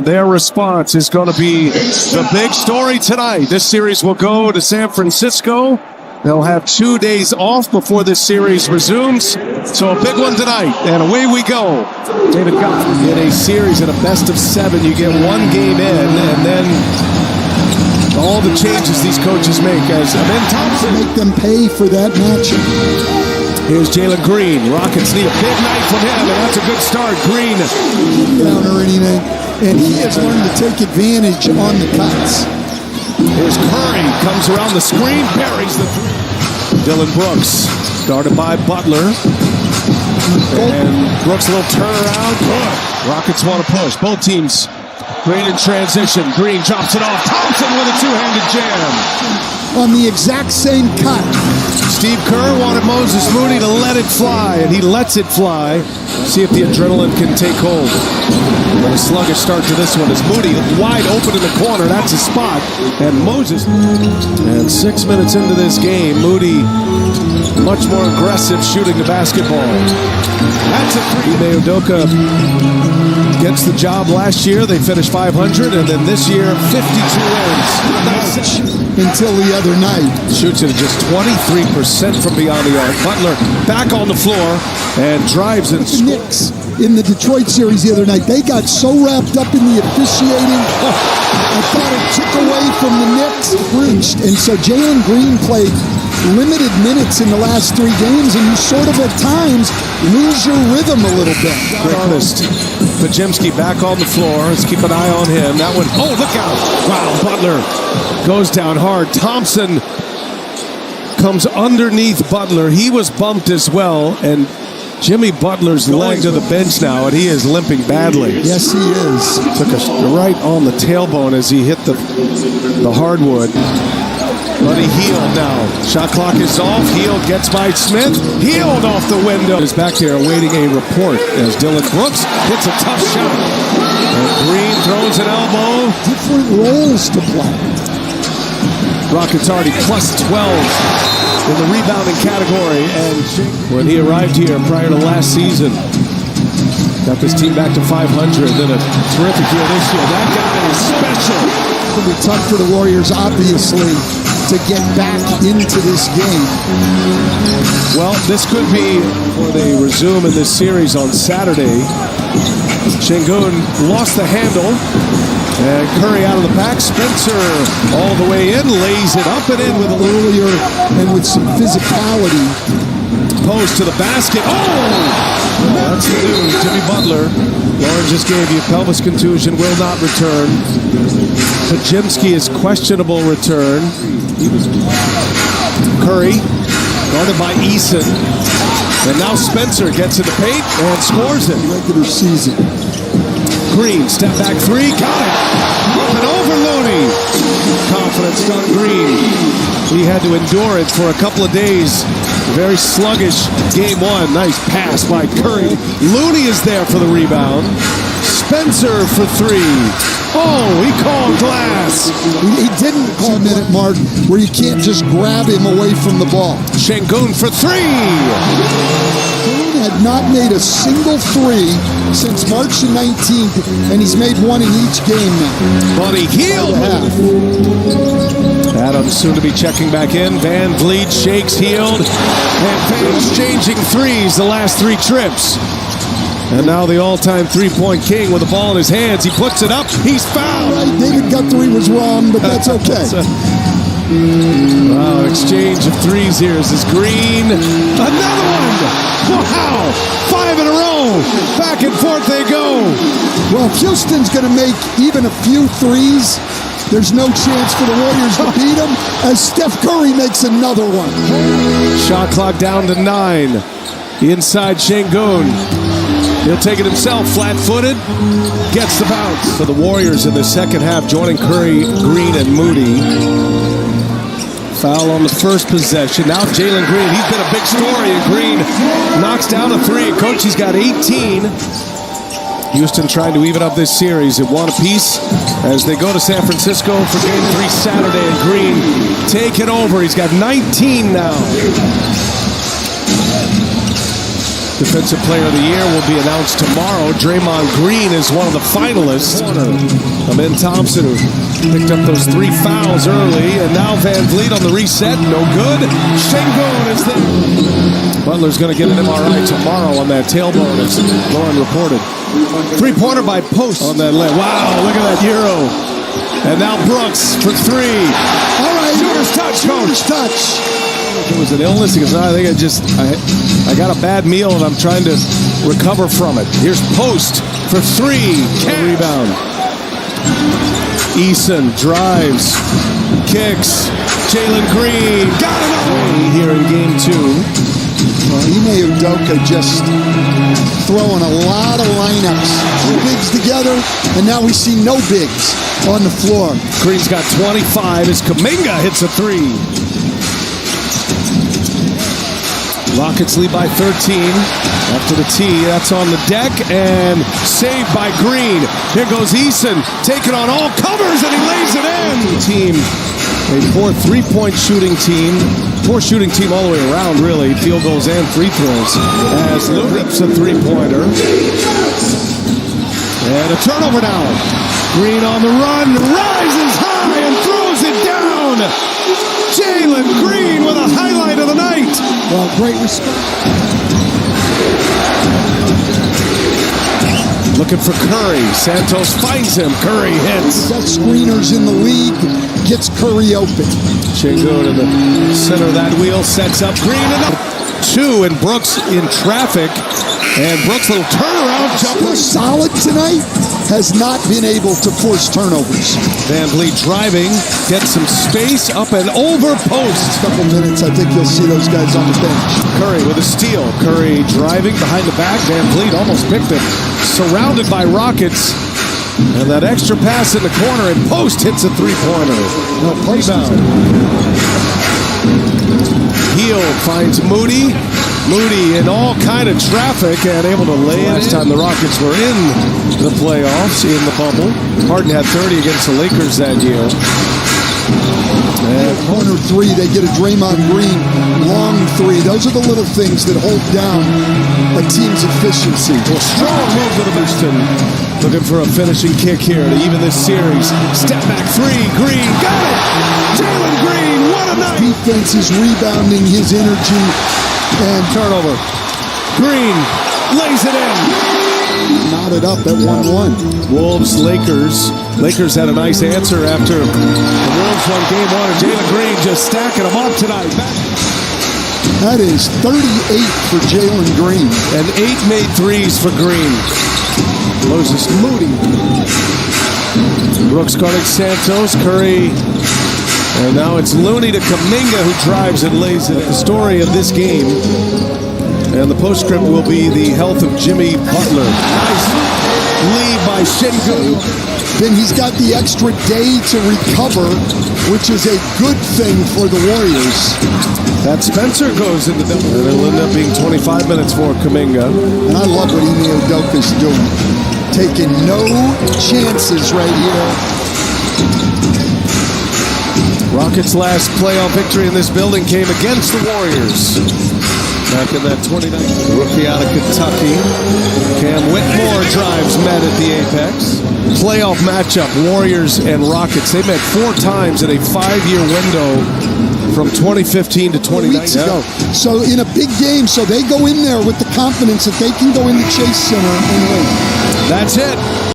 Their response is going to be the big story tonight. This series will go to San Francisco. They'll have 2 days off before this series resumes. So a big one tonight, and away we go. David Goff in a series in a best of 7. You get one game in, and then all the changes these coaches make as Ben Thompson. Make them pay for that matchup. Here's Jalen Green. Rockets need a big night from him, and that's a good start. Green. Down or anything, and he has learned to take advantage on the cuts. Here's Curry, comes around the screen, buries the three. Dylan Brooks, guarded by Butler. And Brooks, a little turnaround. Good. Rockets want to push. Both teams great in transition. Green drops it off. Thompson with a two-handed jam. On the exact same cut. Steve Kerr wanted Moses Moody to let it fly, and he lets it fly. See if the adrenaline can take hold. But a sluggish start to this one as Moody wide open in the corner. That's a spot. And Moses. And 6 minutes into this game, Moody much more aggressive shooting the basketball. That's a three. Ime Udoka gets the job last year. They finished 500, and then this year, 52 wins. Until the other night. Shoots it at just 23% from beyond the arc. Butler back on the floor and drives and scores. Knicks in the Detroit series the other night, they got so wrapped up in the officiating. I thought it took away from the Knicks, breached. And so Jalen Green played limited minutes in the last 3 games, and you sort of at times lose your rhythm a little bit. Great honest. Pajemski back on the floor. Let's keep an eye on him. That one, oh, look out. Wow, Butler goes down hard. Thompson comes underneath Butler. He was bumped as well, and Jimmy Butler's leg to the bench now, and he is limping badly. Yes, he is. Took a right on the tailbone as he hit the hardwood. But he healed now. Shot clock is off. Healed gets by Smith. Healed off the window. Is back there awaiting a report as Dylan Brooks hits a tough shot. And Green throws an elbow. Different roles to play. Rockets already plus 12 in the rebounding category. And when he arrived here prior to last season, got this team back to 500. Then a terrific year this year. That guy is special. It'll be tough for the Warriors, obviously, to get back into this game. Well, this could be before they resume in this series on Saturday. Şengün lost the handle. And Curry out of the pack. Spencer all the way in, lays it up and in with a earlier and with some physicality. Post to the basket. Oh! That's the news. Jimmy Butler. Lauren just gave you pelvis contusion, will not return. Pajemski is questionable return. Curry, guarded by Eason. And now Spencer gets in the paint and scores it. Regular season. Green, step back three, got it. Up and over Looney. Confidence on Green. He had to endure it for a couple of days. Very sluggish game 1. Nice pass by Curry. Looney is there for the rebound. Spencer for 3. Oh, he called glass. He didn't call a minute mark where you can't just grab him away from the ball. Şengün for 3. Green had not made a single 3 since March 19th, and he's made 1 in each game now. Buddy Hield. Adams soon to be checking back in. Van Vliet shakes Hield. And Van exchanging threes the last 3 trips. And now the all-time three-point king with the ball in his hands. He puts it up. He's fouled. Right, David Guthrie was wrong, but that's okay. Wow, exchange of threes here. This is Green. Another one. Wow. 5 in a row. Back and forth they go. Well, if Houston's going to make even a few threes, there's no chance for the Warriors to beat them as Steph Curry makes another one. Shot clock down to 9. Inside Şengün. He'll take it himself, flat-footed, gets the bounce. For the Warriors in the second half, joining Curry, Green, and Moody. Foul on the first possession. Now Jalen Green, he's been a big story, and Green knocks down a 3. Coach, he's got 18. Houston trying to even up this series at 1 apiece as they go to San Francisco for Game 3 Saturday, and Green taking over. He's got 19 now. Defensive Player of the Year will be announced tomorrow. Draymond Green is one of the finalists. Amin Thompson, who picked up those 3 fouls early, and now Van Vliet on the reset. No good. Şengün is there. Butler's going to get an MRI tomorrow on that tailbone, as Lauren reported. Three-pointer by Post on that leg. Wow, look at that Euro. And now Brooks for 3. All right. Shooter's touch, coach. Shooter's touch. It was an illness. He goes, I think I got a bad meal and I'm trying to recover from it. Here's Post for 3. Rebound. Eason drives, kicks. Jalen Green got it here in game 2. Well, Ime Udoka just throwing a lot of lineups. 2 bigs together, and now we see no bigs on the floor. Green's got 25 as Kuminga hits a 3. Rockets lead by 13. After the tee, that's on the deck, and saved by Green. Here goes Eason, taking on all comers, and he lays it in. Team, a poor three-point shooting team. Poor shooting team all the way around, really. Field goals and free throws. As Lou rips a three-pointer. And a turnover now. Green on the run, rises high and throws it down. Jalen Green with a highlight of the night. Well, great respect. Looking for Curry. Santos finds him. Curry hits. Best screeners in the league. Gets Curry open. Şengün in the center of that wheel. Sets up Green. And 2, and Brooks in traffic. And Brooks' little turnaround jumper. Solid tonight. Has not been able to force turnovers. Van Vliet driving. Gets some space up and over post. Couple minutes, I think you'll see those guys on the bench. Curry with a steal. Curry driving behind the back. Van Vliet almost picked him. Surrounded by Rockets. And that extra pass in the corner, and Post hits a three-pointer. No, Post rebound. Heel finds Moody. Moody in all kind of traffic and able to lay it. Last time the Rockets were in the playoffs, in the bubble. Harden had 30 against the Lakers that year. And corner 3, they get a Draymond Green long 3. Those are the little things that hold down a team's efficiency. Well, strong move to the Houston. Looking for a finishing kick here to even this series. Step back 3, Green, got it! Jalen Green, what a night! Defense is rebounding his energy. And turnover. Green lays it in. Knotted up at 1-1. Wolves, Lakers. Lakers had a nice answer after the Wolves won game 1. And Jalen Green just stacking them up tonight. That is 38 for Jalen Green. And 8 made threes for Green. Moses Moody. Brooks guarding Santos. Curry. And now it's Looney to Kuminga, who drives and lays it. The story of this game, and the postscript will be the health of Jimmy Butler. Nice lead by Şengün. Then he's got the extra day to recover, which is a good thing for the Warriors. That Spencer goes into the... And it'll end up being 25 minutes for Kuminga. And I love what Ime Udoka's doing. Taking no chances right here. Rockets' last playoff victory in this building came against the Warriors. Back in that 29th rookie out of Kentucky. Cam Whitmore drives met at the Apex. Playoff matchup, Warriors and Rockets. They met 4 times in a 5-year window from 2015 to 2019. Weeks ago. So in a big game, so they go in there with the confidence that they can go in the Chase Center and win. That's it.